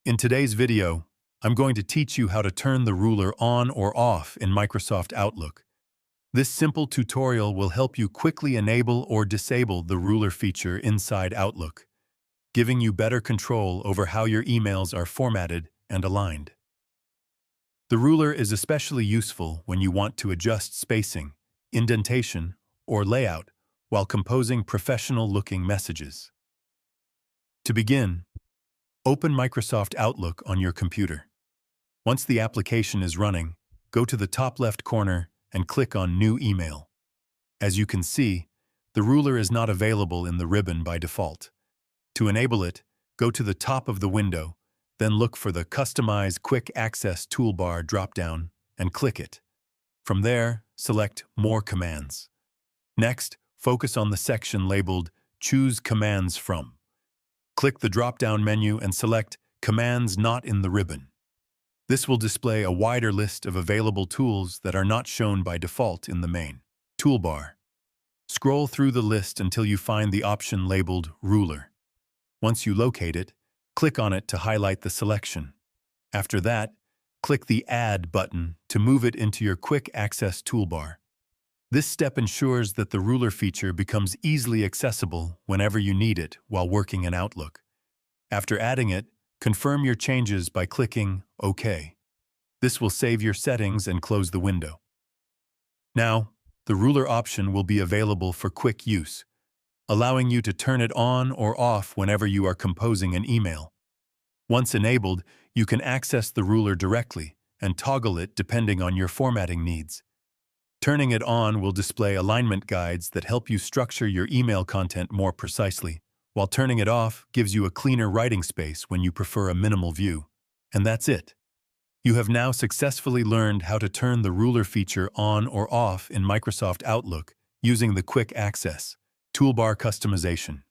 In today's video, I'm going to teach you how to turn the ruler on or off in Microsoft Outlook. This simple tutorial will help you quickly enable or disable the ruler feature inside Outlook, giving you better control over how your emails are formatted and aligned. The ruler is especially useful when you want to adjust spacing, indentation, or layout while composing professional-looking messages. To begin, open Microsoft Outlook on your computer. Once the application is running, go to the top left corner and click on New Email. As you can see, the ruler is not available in the ribbon by default. To enable it, go to the top of the window, then look for the Customize Quick Access toolbar drop-down and click it. From there, select More Commands. Next, focus on the section labeled Choose Commands From. Click the drop-down menu and select Commands Not in the ribbon. This will display a wider list of available tools that are not shown by default in the main toolbar. Scroll through the list until you find the option labeled Ruler. Once you locate it, click on it to highlight the selection. After that, click the Add button to move it into your Quick Access toolbar. This step ensures that the ruler feature becomes easily accessible whenever you need it while working in Outlook. After adding it, confirm your changes by clicking OK. This will save your settings and close the window. Now, the ruler option will be available for quick use, allowing you to turn it on or off whenever you are composing an email. Once enabled, you can access the ruler directly and toggle it depending on your formatting needs. Turning it on will display alignment guides that help you structure your email content more precisely, while turning it off gives you a cleaner writing space when you prefer a minimal view. And that's it. You have now successfully learned how to turn the ruler feature on or off in Microsoft Outlook using the Quick Access toolbar customization.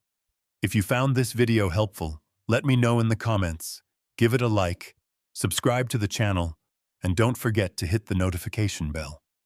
If you found this video helpful, let me know in the comments, give it a like, subscribe to the channel, and don't forget to hit the notification bell.